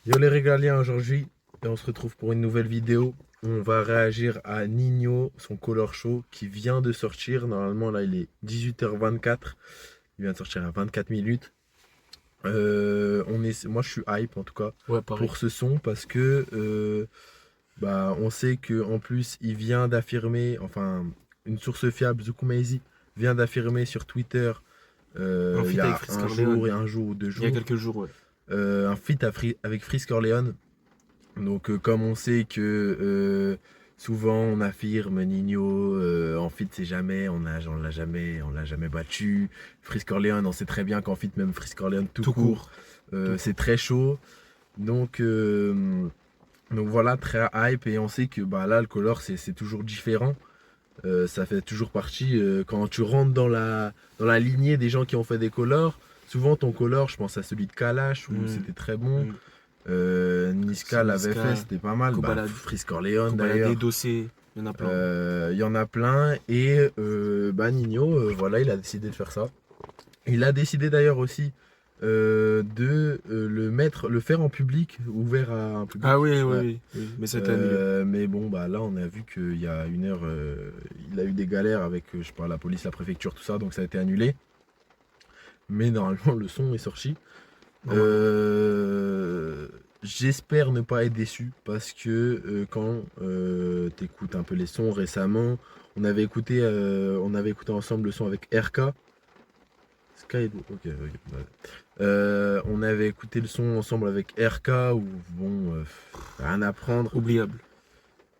Yo les régaliens aujourd'hui, et on se retrouve pour une nouvelle vidéo. On va réagir à Nino, son color show qui vient de sortir. Normalement là il est 18h24. Il vient de sortir à 24 minutes. Moi je suis hype en tout cas Ouais, pareil. pour ce son parce que on sait que en plus il vient d'affirmer, enfin une source fiable, Zukumaizi, vient d'affirmer sur Twitter Un il y feat avec a Frisk un jour Orleans, et un jour ou deux il y a jours quelques jours, ouais. un feat avec Frisk Orleans. Donc, comme on sait que souvent on affirme Nino, en fit c'est jamais, on l'a jamais battu. Frisk Orleans, on sait très bien qu'en fit, même Frisk Orleans tout Tout court, court. Tout c'est court. très chaud. Donc, voilà, très hype. Et on sait que bah, là, le color, c'est toujours différent. Ça fait toujours partie, quand tu rentres dans la lignée des gens qui ont fait des colors, souvent ton color, je pense à celui de Kalash, où Hmm, c'était très bon. hmm. Niska l'avait fait, Niska, c'était pas mal. Bah, Kobalade, Frisk Orleans Kobalade, d'ailleurs. Dossé, il y en a plein. Il y en a plein. Et bah, Nino, voilà, il a décidé de faire ça. Il a décidé d'ailleurs aussi de le faire en public, ouvert à un Ah public. oui, oui, Ouais. oui, oui, mais ça a été annulé. Mais bon, bah là, on a vu qu'il y a une heure, il a eu des galères avec, je sais pas, la police, la préfecture, tout ça, donc ça a été annulé. Mais normalement, le son est sorti. Normalement. Euh, J'espère ne pas être déçu parce que quand t'écoutes un peu les sons récemment, on avait écouté ensemble le son avec RK. Sky, ok, ok, ouais. On avait écouté le son ensemble avec RK où bon, rien à prendre. Oubliable.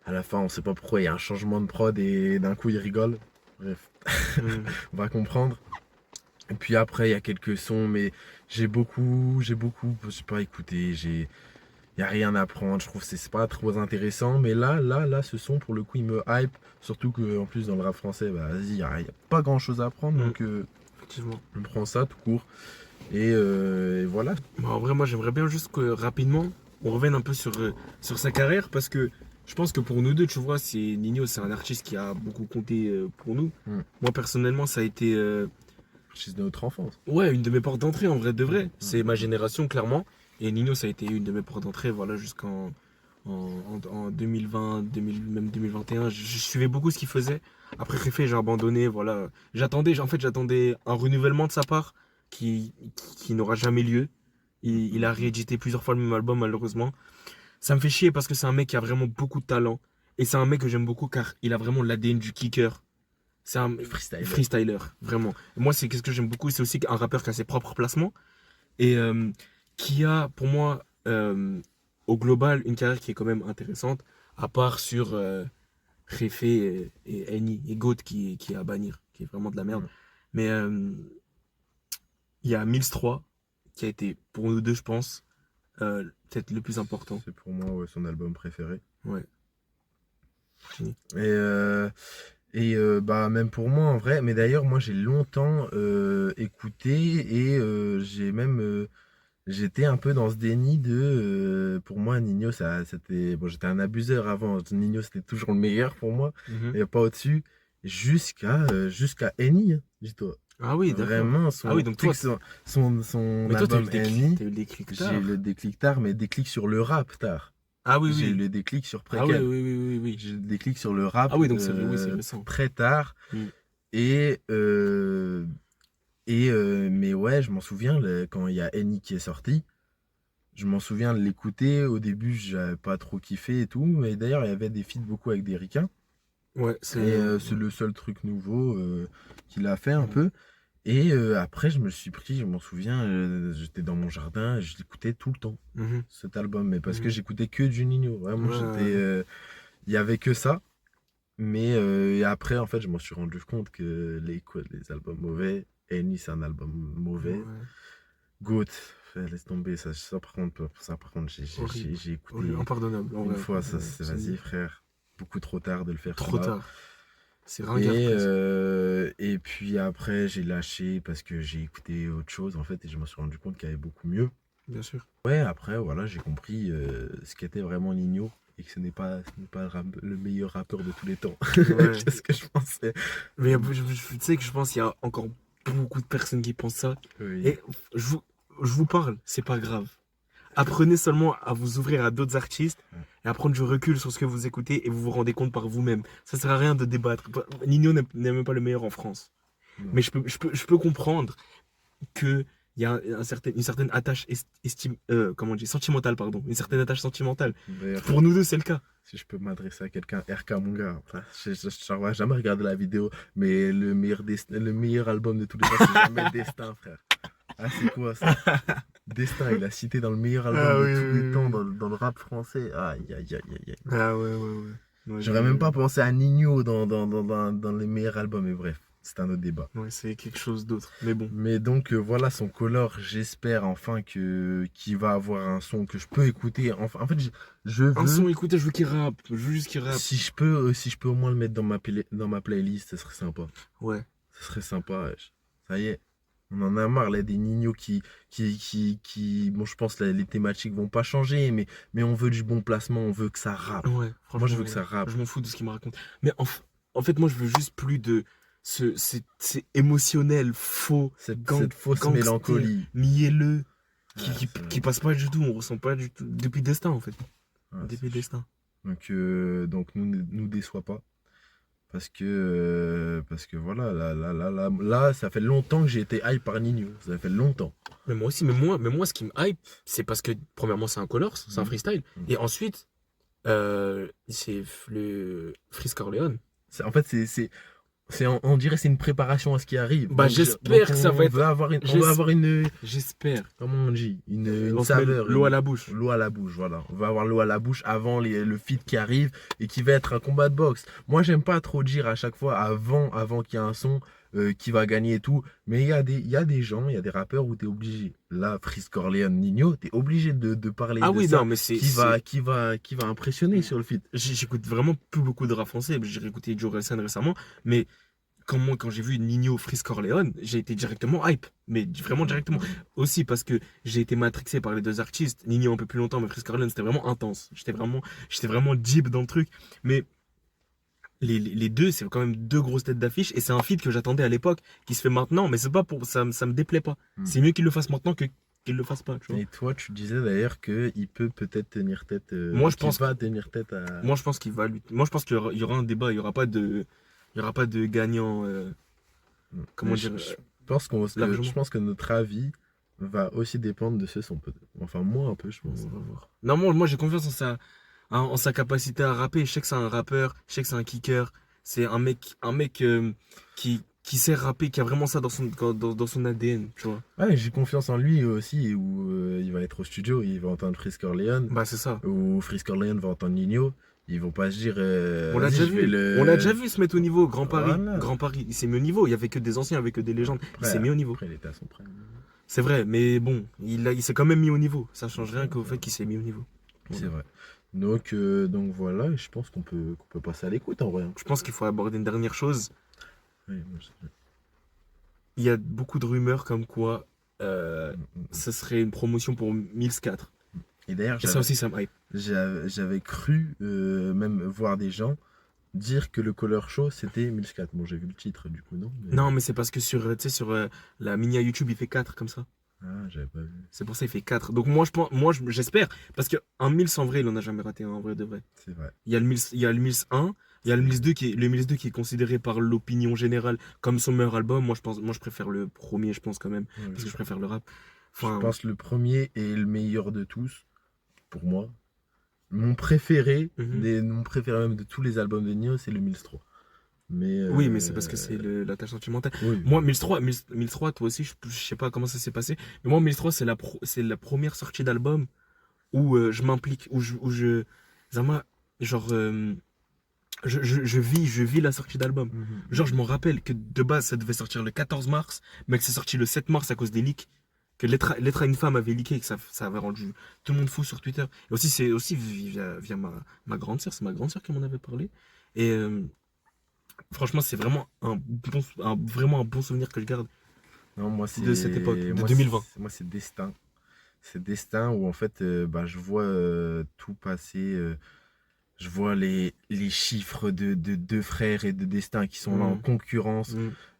À la fin, on sait pas pourquoi il y a un changement de prod et d'un coup il rigole. Bref, Hmm. on va comprendre. Et puis après, il y a quelques sons, mais j'ai beaucoup, je sais pas, écouté, y a rien à prendre, je trouve que c'est pas trop intéressant, mais là, ce son, pour le coup, il me hype, surtout que en plus, dans le rap français, bah, vas-y, y a pas grand chose à prendre, Hmm. donc Effectivement. on prend ça tout court, et voilà. Bah, en vrai, moi, j'aimerais bien juste que rapidement, on revienne un peu sur sa carrière parce que je pense que pour nous deux, tu vois, Nino, c'est un artiste qui a beaucoup compté pour nous. Hmm. Moi, personnellement, ça a été C'est de notre enfance. ouais, une de mes portes d'entrée en vrai de vrai. C'est ma Hmm. génération clairement. Et Nino, ça a été une de mes portes d'entrée, voilà, jusqu'en en 2020, 2000, même 2021. Je suivais beaucoup ce qu'il faisait. Après Réfé, j'ai abandonné, voilà. J'attendais un renouvellement de sa part qui n'aura jamais lieu. Il a réédité plusieurs fois le même album, malheureusement. Ça me fait chier parce que c'est un mec qui a vraiment beaucoup de talent. Et c'est un mec que j'aime beaucoup car il a vraiment l'ADN du kicker. C'est un Freestyler. freestyler, vraiment. Moi, c'est qu'est-ce que j'aime beaucoup, c'est aussi un rappeur qui a ses propres placements et qui a, pour moi, au global, une carrière qui est quand même intéressante, à part sur Réfé et Eni et Goat qui est à bannir, qui est vraiment de la merde. Hmm. Mais il y a Mills 3, qui a été, pour nous deux, je pense, peut-être le plus important. C'est pour moi, ouais, son album préféré. Ouais, fini. Bah même pour moi en vrai, mais d'ailleurs moi j'ai longtemps écouté et j'ai même j'étais un peu dans ce déni de pour moi Nino ça c'était bon, j'étais un abuseur avant, Nino c'était toujours le meilleur pour moi Mhm. et pas au-dessus jusqu'à Eni, hein, dis-toi. Ah oui, d'accord. Vraiment Ah oui, son donc tu sais toi, que son mais toi, album Eni, t'as eu le déclic j'ai eu le tard. déclic tard mais déclic sur le rap tard. Ah oui, J'ai eu oui. le déclic sur Ah oui, Préquel. oui, oui, oui, oui. J'ai eu le déclic sur le rap Ah oui, donc oui, c'est récent. très tard. Mm. Et, mais ouais, je m'en souviens, quand il y a Annie qui est sorti, je m'en souviens de l'écouter. Au début, j'avais pas trop kiffé et tout. Mais d'ailleurs, il y avait des feats beaucoup avec des ricains. Ouais, Et c'est ouais. le seul truc nouveau qu'il a fait un Mm. peu. Et après, je me suis pris, je m'en souviens, j'étais dans mon jardin, je l'écoutais tout le temps, Mhm. cet album. Mais parce que Mhm. j'écoutais que du Nino. Vraiment, Ouais, ouais, ouais. il y avait que ça. Mais et après, en fait, je m'en suis rendu compte que les albums mauvais, Eni, c'est un album mauvais. Ouais. Goat, laisse tomber. Ça, par contre, Horrible. j'ai Horrible. écouté Impardonnable, en une vrai. fois. Ça, Ouais, c'est vas-y, frère. Beaucoup trop tard de le faire trop celui-là. tard. C'est ringard presque. Et puis après, j'ai lâché parce que j'ai écouté autre chose, en fait, et je me suis rendu compte qu'il y avait beaucoup mieux. Bien sûr. Ouais, après, voilà, j'ai compris ce qu'était vraiment Nino. Et que ce n'est pas le meilleur rappeur de tous les temps. Ouais. C'est ce que je pensais. Mais tu sais que je pense qu'il y a encore beaucoup de personnes qui pensent ça. Oui. Et je vous, je vous parle, c'est pas grave. apprenez seulement à vous ouvrir à d'autres artistes et à prendre du recul sur ce que vous écoutez et vous vous rendez compte par vous-même. Ça sert à rien de débattre. Nino n'est même pas le meilleur en France. Non. Mais je peux comprendre que il y a une certaine attache comment on dit, sentimentale, pardon. Une certaine attache sentimentale. D'ailleurs, Pour nous deux, c'est le cas. si je peux m'adresser à quelqu'un, RK, mon gars, enfin, je n'aurais jamais regardé la vidéo, mais le meilleur album de tous les temps, c'est jamais Destin, frère. Ah, c'est quoi ça? Destin, il a cité dans le meilleur album Ah de oui, tous oui, les oui, temps, oui. dans le rap français. Aïe, aïe, aïe, aïe, aïe. Ah ouais. J'aurais même pas pensé à Nino dans les meilleurs albums, mais bref, c'est un autre débat. Ouais, c'est quelque chose d'autre. Mais bon. Mais donc voilà son color, j'espère enfin qu'il va avoir un son que je peux écouter. Enfin, en fait, je Un son, veux, écoutez, je veux qu'il rappe. Je veux juste qu'il rappe. si je peux au moins le mettre dans ma playlist, ce serait sympa. Ouais. Ce serait sympa, wesh. Ça y est, on en a marre là des Nino bon, je pense que les thématiques vont pas changer, mais on veut du bon placement, on veut que ça rappe. Ouais, Moi, je franchement, veux que ça rappe. je m'en fous de ce qu'il me raconte. Mais en fait, moi, je veux juste plus de c'est émotionnel, faux, Cette fausse gangster, mélancolie. mielleux, Ah, qui passe pas du tout. On ressent pas du tout. Depuis Destin, en fait. c'est Depuis Destin. Donc nous déçois pas. Parce que voilà, là, ça fait longtemps que j'ai été hype par Nino. Ça fait longtemps. Mais moi aussi, mais moi, ce qui me hype, c'est parce que, premièrement, c'est un colors, c'est un Mhm. freestyle. Mhm. Et ensuite, c'est le Freeze Corleone. En fait, on dirait que c'est une préparation à ce qui arrive. Bah, j'espère que ça va on être. veut avoir on va avoir J'espère. comment on dit, une On se met saveur. l'eau à la bouche. L'eau à la bouche, voilà. On va avoir l'eau à la bouche avant le feat qui arrive et qui va être un combat de boxe. Moi, j'aime pas trop dire à chaque fois avant qu'il y ait un son qui va gagner et tout. Mais il y a des gens, il y a des rappeurs où tu es obligé. Là, Freeze Corleone, Nino, tu es obligé de parler Ah de oui, ça. non, mais c'est. Qui va impressionner sur le feat. J'écoute vraiment plus beaucoup de rap français. J'ai réécouté Joe Relsan récemment. Mais quand j'ai vu Nino Freeze Corleone, j'ai été directement hype. Mais vraiment directement. Aussi parce que j'ai été matrixé par les deux artistes. Nino un peu plus longtemps, mais Freeze Corleone, c'était vraiment intense. J'étais vraiment deep dans le truc. Mais les deux, c'est quand même deux grosses têtes d'affiche. Et c'est un feat que j'attendais à l'époque, qui se fait maintenant. Mais c'est pas pour ça me déplaît pas. Mm. C'est mieux qu'il le fasse maintenant qu'il le fasse pas. Tu vois. Et toi, tu disais d'ailleurs qu'il peut peut-être tenir tête. Moi, je pense qu'il va tenir tête à. Moi, je pense qu'il va lui. Moi, je pense qu'il y aura un débat. Il y aura pas de gagnant. Comment Mais dire je largement. pense que notre avis va aussi dépendre de ce son, peut-être. Enfin, moi, un peu, je pense. On va voir. Non, moi j'ai confiance en sa capacité à rapper. Je sais que c'est un rappeur, je sais que c'est un kicker. C'est un mec qui sait rapper, qui a vraiment ça dans son ADN, tu vois. Ouais, j'ai confiance en lui aussi, où il va être au studio, il va entendre Freeze Corleone, Bah, c'est ça. ou Freeze Corleone va entendre Nino. Ils vont pas se dire. On l'a vas-y, déjà je vais vu. On l'a déjà vu se mettre au niveau. Grand Paris. Voilà. Grand Paris. Il s'est mis au niveau. Il y avait que des anciens, il y avait que des légendes. Il s'est mis au niveau. Après, il était à son prime. C'est vrai, mais bon, il s'est quand même mis au niveau. Ça change rien qu'au fait qu'il s'est mis au niveau. C'est vrai. Donc voilà, je pense qu'on peut passer à l'écoute en vrai. Je pense qu'il faut aborder une dernière chose. Oui, Il y a beaucoup de rumeurs comme quoi mm. ce serait une promotion pour Mills 4. Et d'ailleurs, Et ça aussi, ça me hype. j'avais cru même voir des gens dire que le Color Show c'était 1004. Bon, j'ai vu le titre du coup, non? Non, mais c'est parce que sur la mini à YouTube, il fait 4 comme ça. Ah, j'avais pas vu. C'est pour ça qu'il fait 4. Donc j'espère. Parce qu'un Mills en vrai, il en a jamais raté un en vrai de vrai. C'est vrai. Il y a le Mills 1, il y a le Mills 2 qui est considéré par l'opinion générale comme son meilleur album. Moi, je préfère le premier, je pense quand même. Ouais, Parce que je préfère le rap. je Enfin, pense que le premier est le meilleur de tous, pour moi. Mon préféré, mon préféré même de tous les albums de Nino, c'est le 1003. Mais, oui, mais c'est parce que c'est la tâche sentimentale. oui. Moi, 1003, toi aussi, je sais pas comment ça s'est passé. Mais moi, 1003, c'est la première sortie d'album où je m'implique, Zama, genre, je vis la sortie d'album. Genre, je m'en rappelle que de base, ça devait sortir le 14 mars, mais que c'est sorti le 7 mars à cause des leaks. Que Lettre à une femme avait leaké et que ça avait rendu tout le monde fou sur Twitter. Et aussi, c'est aussi via ma grande sœur, c'est ma grande sœur qui m'en avait parlé. Et franchement, c'est vraiment vraiment un bon souvenir que je garde Non, moi, c'est de cette époque, de moi, 2020. Moi, c'est Destin. C'est Destin où en fait, je vois tout passer. Je vois les chiffres de deux frères et de Destin qui sont là en concurrence.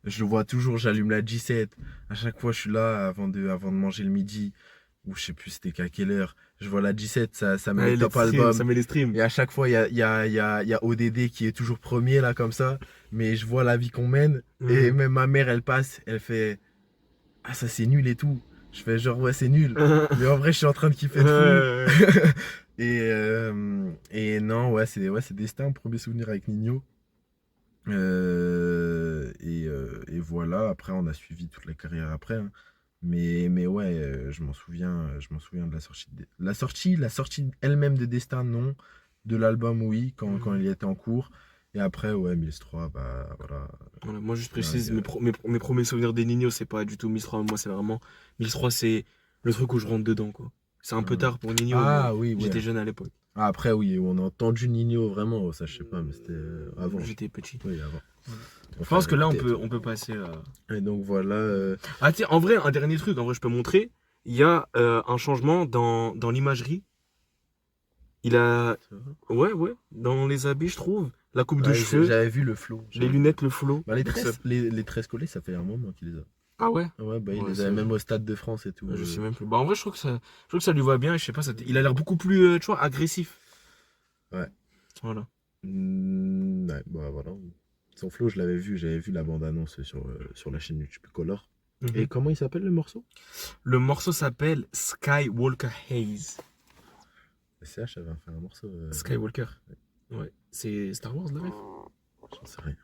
Je le vois toujours, j'allume la G7. À chaque fois, je suis là avant de manger le midi. ou je sais plus c'était qu'à quelle heure, je vois la 17, ça met Ouais, le les top streams, album. ça met les streams. Et à chaque fois, il y a ODD qui est toujours premier, là, comme ça. Mais je vois la vie qu'on mène. Et même ma mère, elle passe, elle fait ah, ça c'est nul et tout. Je fais genre, ouais, c'est nul. Mais en vrai, je suis en train de kiffer de fou. Et non, c'est Destin, premier souvenir avec Nino. Et voilà, après, on a suivi toute la carrière après, hein. Mais ouais, je m'en souviens de la sortie elle-même de Destin, non. De l'album, oui, quand il était en cours. Et après, ouais, Mills 3, bah voilà. Voilà, moi, juste Ouais, précise, mes premiers souvenirs des Nino, c'est pas du tout 1003. Moi, c'est vraiment. 1003, c'est le truc où je rentre dedans, quoi. C'est un peu tard pour Nino, mais Ah oui, ouais. j'étais jeune à l'époque. Ah, après, oui, on a entendu Nino vraiment, ça je sais pas, mais c'était avant. J'étais petit. Oui, avant. Je pense que là, on peut passer à. Et donc voilà. Ah, tiens, en vrai, un dernier truc, en vrai, je peux montrer. Il y a un changement dans l'imagerie. Il a. Ouais, dans les habits, je trouve. La coupe de Ouais, cheveux, j'avais vu le flow. les lunettes, le flow. Bah, les Donc, tresses, les tresses collées, ça fait un moment qu'il les a. Ah ouais? Ouais, bah il Ouais, les c'est avait vrai. même au Stade de France et tout. Je sais même plus. Bah, en vrai, je trouve que ça lui va bien. Et je sais pas, il a l'air beaucoup plus, tu vois, agressif. Ouais. Voilà. Ouais, bah voilà. Son flow, j'avais vu la bande-annonce sur la chaîne YouTube Color. Mhm. Et comment il s'appelle le morceau? Le morceau s'appelle Skywalker Haze. CH avait fait un morceau. Skywalker. Ouais. C'est Star Wars, le ref? J'en sais rien.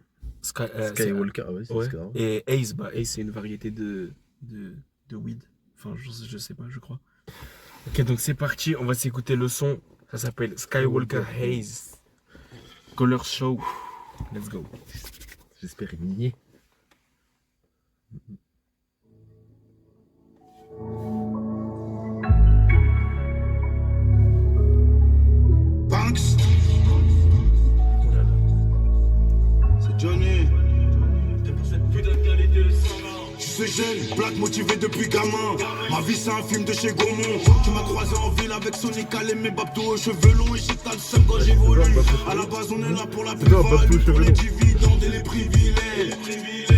Skywalker. Skywalker, ah ouais, c'est Ouais. Star Wars. Et Haze, Haze, c'est une variété de weed. Enfin, je sais pas, je crois. Ok, donc c'est parti. On va s'écouter le son. Ça s'appelle Skywalker Haze. Color Show. Let's go. J'espère nier. Banks, c'est Johnny. Je suis jeune, black motivé depuis gamin. Ma vie c'est un film de chez Gaumont. Tu m'as croisé en ville avec Sonic Alem, mes babdos aux cheveux longs. Et j'ai le seum quand j'évolue. À la base on est là pour la plus-value, pour les dividendes et les privilèges.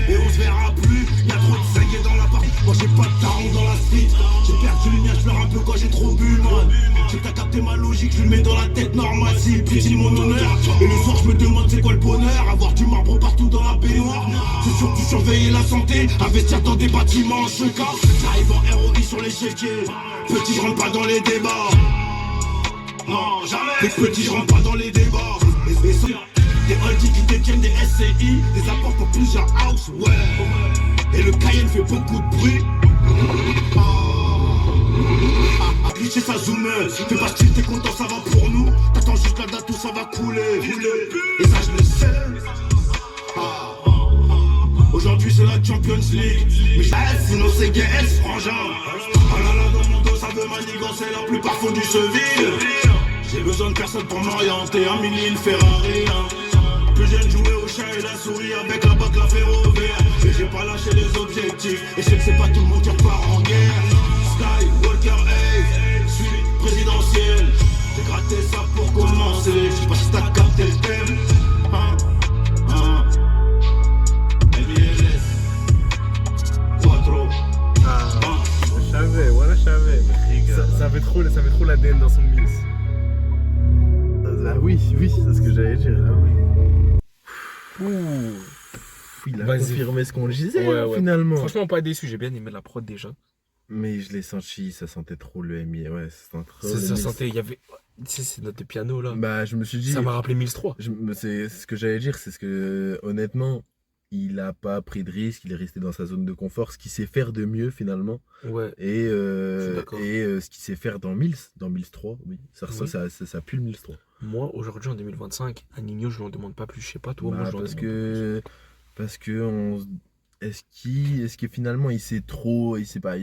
Et on se verra plus, y'a trop de saguets dans la partie. Moi j'ai pas de taron dans la street. J'ai perdu le mien, je pleure un peu quand j'ai trop bu, man. J'ai t'as capté ma logique, je le mets dans la tête normale. Si pitié mon honneur. Et le soir je me demande c'est quoi le bonheur. Avoir du marbre partout dans la baignoire. C'est surtout surveiller la santé, investir dans des bâtiments en cheka. J'arrive en ROI sur les chéquiers. Petit, je rentre pas dans les débats. Non, jamais. Petit, je rentre pas dans les débats. Et ça, des oldies qui détiennent des SCI, des apports pour plusieurs house, ouais. Et le Cayenne fait beaucoup de bruit. Glitcher sa zoomer, fais pas style, t'es content, ça va pour nous. T'attends juste la date où ça va couler. Et ça, je le sais. Aujourd'hui c'est la Champions League. Mais sinon c'est GS frangin. Ah là là dans mon dos ça veut manigancer. La plupart font du Seville. J'ai besoin de personne pour m'orienter. Un mini, une Ferrari, hein. Plus jeune jouer au chat et la souris avec la bague la ferroviaire. Et j'ai pas lâché les objectifs. Et je sais que c'est pas tout le monde qui repart en guerre. Skywalker Haze, suivi présidentiel. J'ai gratté ça pour commencer. Je sais pas si t'as capté le thème, hein. Je savais. Ça fait trop l'ADN dans son mix. Ah oui, c'est ce que j'allais dire. Ah oui. Il a Vas-y. confirmé ce qu'on disait, Ouais, hein, ouais. finalement. Franchement, pas déçu. J'ai bien aimé la prod déjà. Mais je l'ai senti, ça sentait trop le MI. Ouais, ça sentait trop Ça le mix. sentait, il y avait. Tu sais, c'est notre piano là. Bah, je me suis dit. Ça m'a rappelé 1003. C'est ce que j'allais dire, c'est ce que, honnêtement, il a pas pris de risque, il est resté dans sa zone de confort, ce qu'il sait faire de mieux finalement. Ouais. Et, Je suis d'accord. ce qu'il sait faire dans Mills 3, oui. Oui. Ça pue le Mills 3. Moi, aujourd'hui en 2025, à Nino, je lui en demande pas plus. Je sais pas, toi, moi, Bah, je lui en parce demande que est-ce que finalement il sait trop, il sait pas.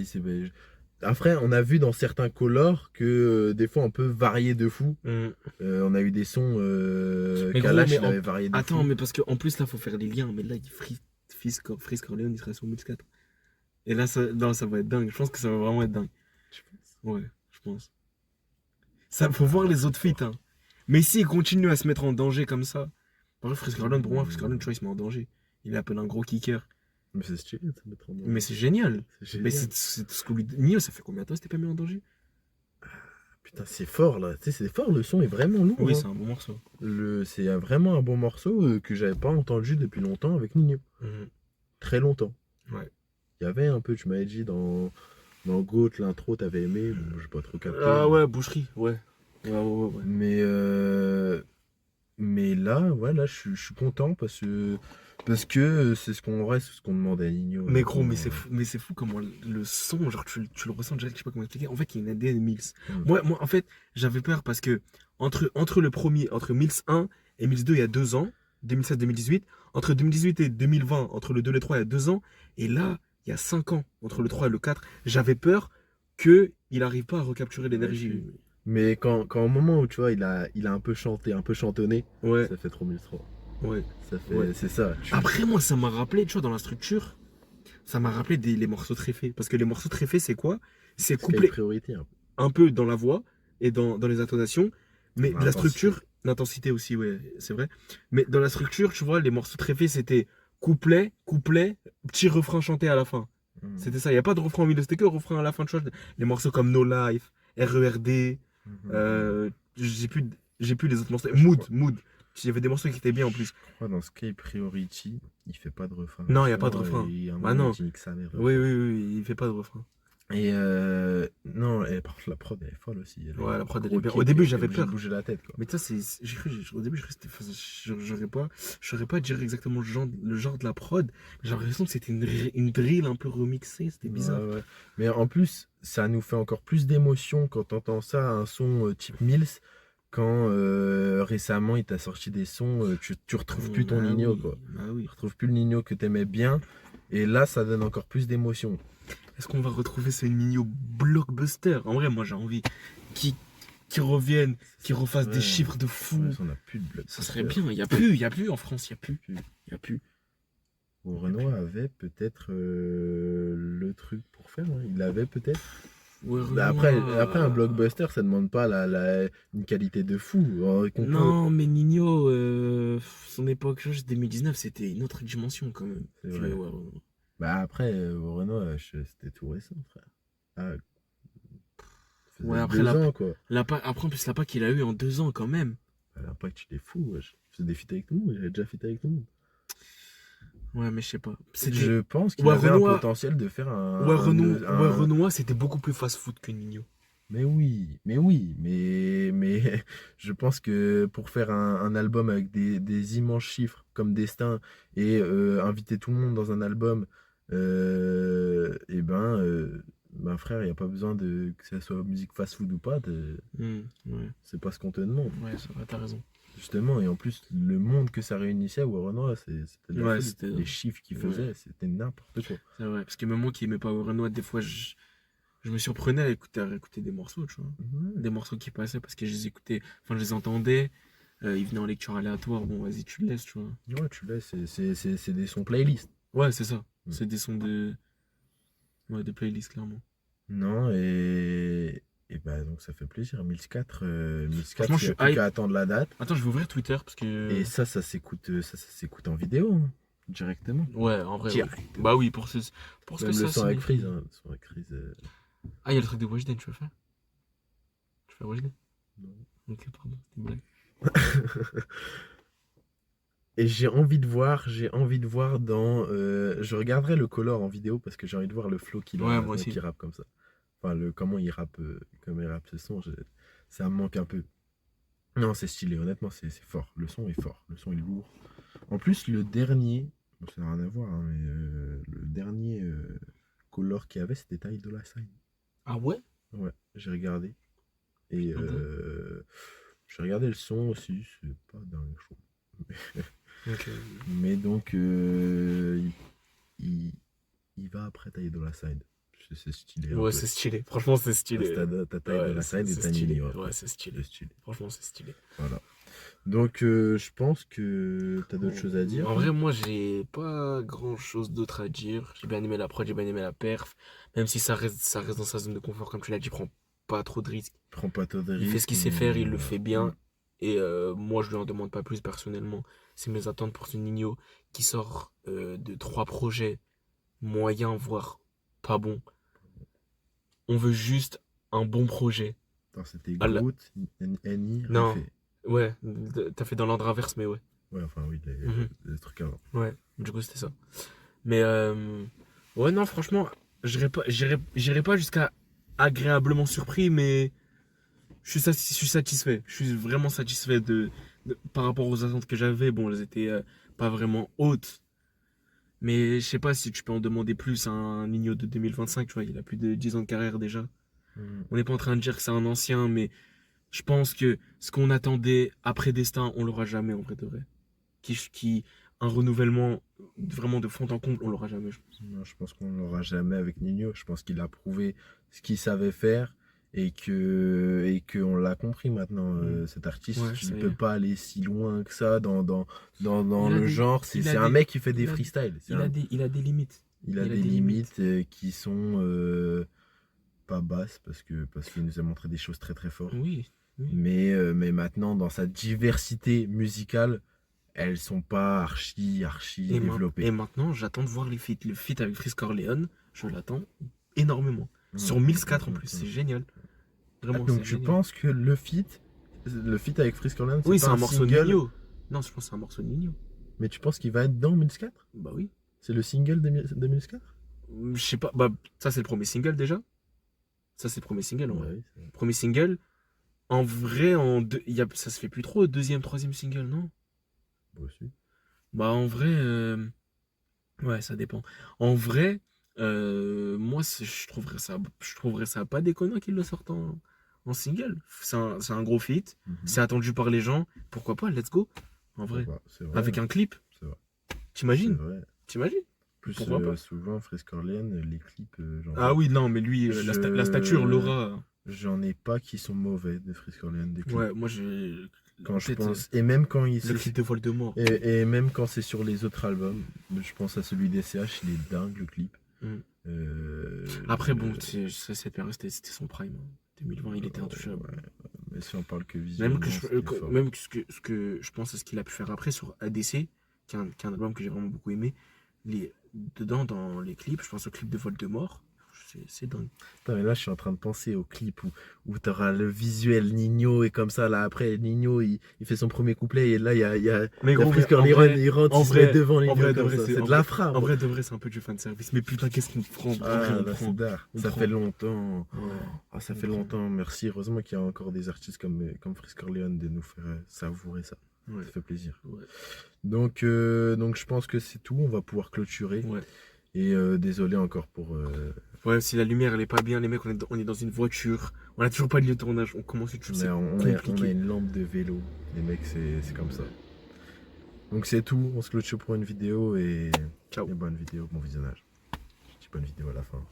Après, on a vu dans certains colors que des fois on peut varier de fou. plus. On a eu des sons Mais Kalash, gros, il avait varié de Attends, fou. mais parce qu'en plus, là, faut faire des liens. Mais là, il Freeze Corleone, il serait sur 1004. Et là, non, ça va être dingue. Je pense que ça va vraiment être dingue. Ouais, je pense. Ça, faut voir les autres feats, hein. Mais s'il continue à se mettre en danger comme ça. Par exemple, Freeze Corleone, pour moi, Freeze Corleone, tu vois, il se met en danger. Il appelle un gros kicker. Mais c'est stylé de se mettre en danger. Mais c'est génial. C'est Mais génial. c'est ce que lui. Nino, ça fait combien de temps c'était pas mis en danger? Putain, c'est fort là. Tu sais, c'est fort, le son est vraiment lourd. Oui, hein. c'est un bon morceau. C'est vraiment un bon morceau que j'avais pas entendu depuis longtemps avec Nino. Mhm. Très longtemps. Ouais. Il y avait un peu, tu m'avais dit dans Goat, l'intro, t'avais aimé. Bon, j'ai pas trop capté. Ah ouais, boucherie, ouais. Ouais. Mais là, ouais, là, je suis content parce que c'est ce qu'on reste, ce qu'on demande à Nino. Mais gros, mais c'est fou comment le son, genre tu le ressens déjà, je sais pas comment expliquer. En fait, il y a une ADN Mills. Mm. Moi, en fait, j'avais peur parce que entre Mills 1 et Mills 2, il y a 2 ans, 2016-2018, entre 2018 et 2020, entre le 2 et le 3, il y a 2 ans, et là, il y a 5 ans, entre le 3 et le 4, j'avais peur qu'il n'arrive pas à recapturer l'énergie. Mais quand au moment où, tu vois, il a un peu chanté, un peu chantonné, Ouais, ça fait trop 1003. ouais. Ça fait, Ouais. c'est ça. Après, moi, ça m'a rappelé, tu vois, dans la structure, ça m'a rappelé les morceaux très faits. Parce que les morceaux très faits, c'est quoi? C'est Sky couplé Priority. Hein. un peu dans la voix et dans les intonations, mais de la L'intensité. structure, l'intensité aussi, ouais, c'est vrai. Mais dans la structure, tu vois, les morceaux très faits, c'était couplet, petit refrain chanté à la fin. Mm. C'était ça, il n'y a pas de refrain au milieu, c'était que refrain à la fin, tu vois. Les morceaux comme No Life, RERD, j'ai plus les autres morceaux. Mood. Il y avait des morceaux qui étaient bien en plus. Je crois dans Sky Priority, il fait pas de refrain. Non, il y a pas de refrain. Ah non. Il nique sa mère. Oui, il fait pas de refrain. Et non, et par contre, la prod elle est folle aussi. Elle Ouais, a la prod, un elle est gros bien. kick, Au début, elle j'avais fait peur. bouger la tête, quoi. Mais ça, au début, je saurais pas dire exactement le genre de la prod. J'ai l'impression que c'était une drill un peu remixée, c'était bizarre. Ouais. Mais en plus, ça nous fait encore plus d'émotion quand t'entends ça, un son type Mills, quand récemment il t'a sorti des sons, tu retrouves plus ton Ah Nino, oui, quoi. ah oui. Tu retrouves plus le Nino que t'aimais bien. Et là, ça donne encore plus d'émotion. Est-ce qu'on va retrouver ce Nino blockbuster? En vrai, moi j'ai envie qu'il revienne, qu'il refasse des Ouais. chiffres de fou. Ouais, on a plus de bloc. Ça serait bien. Il y a plus en France, il y a plus. Bon, Renoir avait peut-être le truc pour faire. Hein. Il avait peut-être. Ouais, Bah, après, un blockbuster, ça demande pas une qualité de fou. Non, mais Nino, son époque, juste 2019, c'était une autre dimension quand même. C'est vrai. Bah après, Renoir, c'était tout récent, frère. Ah, ça faisait Ouais, après, 2 ans, quoi. Après, en plus, l'impact qu'il a eu en 2 ans quand même. Bah, l'impact, il est fou. Wesh. Il faisait des feats avec tout le monde. Il avait déjà feat avec tout le monde. Ouais, mais je sais pas. Je pense qu'il Ouais, avait Renoir- un potentiel de faire un. Renoir, c'était beaucoup plus fast-food que Nino. Mais je pense que pour faire un album avec des immenses chiffres comme Destin et inviter tout le monde dans un album, ben frère, il n'y a pas besoin que ça soit musique fast-food ou pas, Ouais, c'est pas ce qu'on te demande, ouais, c'est vrai, t'as raison. justement. Et en plus, le monde que ça réunissait à Renoir, c'était de la Ouais, folie. c'était- Les chiffres qu'il faisait, c'était n'importe quoi. C'est vrai, parce que même moi qui aimais pas Renoir, des fois, je me surprenais à réécouter des morceaux, tu vois. Des morceaux qui passaient parce que je les écoutais, enfin, je les entendais. Ils venaient en lecture aléatoire, bon, vas-y, tu le laisses, tu vois. Ouais, tu laisses, c'est des sons playlist. Ouais, c'est ça. Mm. C'est des sons de. Ouais, des playlists, clairement. Non, et bah donc ça fait plaisir. 1004, 1004, Franchement, je il n'y a suis plus hype. qu'à attendre la date. Attends, je vais ouvrir Twitter parce que. Et ça s'écoute en vidéo, hein, directement. Ouais, en vrai. Direct. Ouais. Bah oui, pour ce Même que ça le son avec signifie. Freeze. Hein, le son avec Freeze. Ah, il y a le truc de Weshden, tu veux faire? Tu fais Weshden? Non. Ok, pardon, c'était une blague. Et j'ai envie de voir dans. Je regarderai le color en vidéo parce que j'ai envie de voir le flow qu'il a, Ouais, moi aussi. qu'il rappe comme ça. Enfin, comment il rappe ce son, ça me manque un peu. Non, c'est stylé, honnêtement, c'est fort. Le son est fort, le son est lourd. En plus, le dernier, bon, ça n'a rien à voir, hein, mais le dernier color qu'il y avait, c'était Ty Dolla $ign. Ah ouais? Ouais, j'ai regardé. Et j'ai regardé le son aussi, c'est pas dingue, je trouve. Ok. Mais donc, il va après Ty Dolla $ign. C'est stylé. un Ouais, peu. c'est stylé. Franchement, c'est stylé. T'as Ty Dolla $ign et c'est t'as stylé. Nino. Ouais, c'est stylé. C'est stylé. Franchement, c'est stylé. Voilà. Donc, je pense que t'as d'autres choses à dire. En vrai, moi, j'ai pas grand chose d'autre à dire. J'ai bien aimé la prod, j'ai bien aimé la perf. Même si ça reste dans sa zone de confort, comme tu l'as dit, prend pas trop de risques. Prends pas trop de risques. Il fait ce qu'il sait faire, il le fait bien. Mm. Et moi, je lui en demande pas plus personnellement. C'est mes attentes pour ce Nino qui sort de 3 projets moyen, voire pas bon. On veut juste un bon projet. Attends, c'était Ah, là- Groot, Annie, Non. Riffé. Ouais, t'as fait dans l'ordre inverse, mais ouais. Ouais, enfin oui, Mhm. les trucs avant. Ouais, du coup, c'était ça. Mais ouais, non, franchement, j'irai pas jusqu'à agréablement surpris, mais je suis satisfait. Je suis vraiment satisfait par rapport aux attentes que j'avais. Bon, elles étaient pas vraiment hautes, mais je sais pas si tu peux en demander plus à un Nino de 2025, tu vois, il a plus de 10 ans de carrière déjà. Mhm. On n'est pas en train de dire que c'est un ancien, mais je pense que ce qu'on attendait après Destin, on l'aura jamais en vrai de vrai. Un renouvellement vraiment de fond en comble, on l'aura jamais, je pense. Non, je pense qu'on l'aura jamais avec Nino. Je pense qu'il a prouvé ce qu'il savait faire et qu'on l'a compris maintenant. Cet artiste, Ouais, il ça y peut est. pas aller si loin que ça dans Il a le des- genre. il a C'est un des- mec qui fait des il a- freestyles. il a des limites. Il a des limites qui sont pas basses parce qu'il nous a montré des choses très très fortes. Oui, oui. Mais maintenant, dans sa diversité musicale, elles sont pas archi développées. Et maintenant, j'attends de voir les feats. Le feat avec Frisk Orleans, je l'attends énormément. Sur Mm, Mills 4 en mm, plus, mm. c'est génial. Ah, Vraiment, donc c'est tu génial. penses que le feat avec Frisk Orleans, Oui, c'est c'est pas un morceau de single, Nino. Non, je pense que c'est un morceau de Nino. mais tu penses qu'il va être dans 1004? Bah oui. C'est le single de 1004? Je sais pas. Bah, ça, c'est le premier single déjà. Ça, c'est le premier single en vrai. Ouais, c'est Premier single. En vrai, ça se fait plus trop. Deuxième, troisième single, non? beau aussi. Bah, en vrai. Ouais, ça dépend. En vrai, moi, je trouverais ça pas déconnant qu'ils le sortent en single. C'est un gros feat. Mhm. C'est attendu par les gens. Pourquoi pas? Let's go. En vrai. C'est vrai. Avec un clip. C'est vrai. T'imagines? C'est vrai. T'imagines? Plus Pourquoi pas? souvent, Frisk Orleans, les clips, Ah oui, non, mais lui, la stature, l'aura. j'en ai pas qui sont mauvais de Frisk Orleans, des clips. Ouais, moi j'ai. Quand je peut-être, pense, et même quand le clip de Voldemort. et même quand c'est sur les autres albums, je pense à celui d'SCH, il est dingue le clip. Mm. Euh, Après, bon, cette période, c'était son prime. 2020, il était intouchable. ouais, mais si on parle que visuellement, Même que ce que je pense à ce qu'il a pu faire après sur ADC, qui est un album que j'ai vraiment beaucoup aimé. Dedans, dans les clips, je pense au clip de Voldemort. C'est dingue. Putain, mais là, je suis en train de penser au clip où tu auras le visuel Nino et comme ça, là, après, Nino, il fait son premier couplet et là, il y a Mais gros, Frisk en Orleans, vrai- il rentre, en il se vrai- met devant Nino en vrai de comme vrai, ça. c'est- C'est en de la vrai- frappe. En vrai, de vrai, c'est un peu du fanservice. Mais putain, qu'est-ce qu'il me prend? Ah, Vraiment, il me là, prend. c'est d'art. Il me Ça prend. fait longtemps. Ouais. Ah, ça Il me fait prend. longtemps. Merci. Heureusement qu'il y a encore des artistes comme Frisk Orleans de nous faire savourer ça. Ouais. Ça fait plaisir. Ouais. Donc je pense que c'est tout. On va pouvoir clôturer. Ouais. Et désolé encore pour. Ouais, si la lumière elle est pas bien, les mecs, on est dans une voiture. On a toujours pas de lieu de tournage. On commence tout c'est On compliqué. a une lampe de vélo. Les mecs, c'est comme ça. Donc c'est tout. On se clôture pour une vidéo et Ciao. bonne vidéo, bon visionnage. Je dis bonne vidéo à la fin.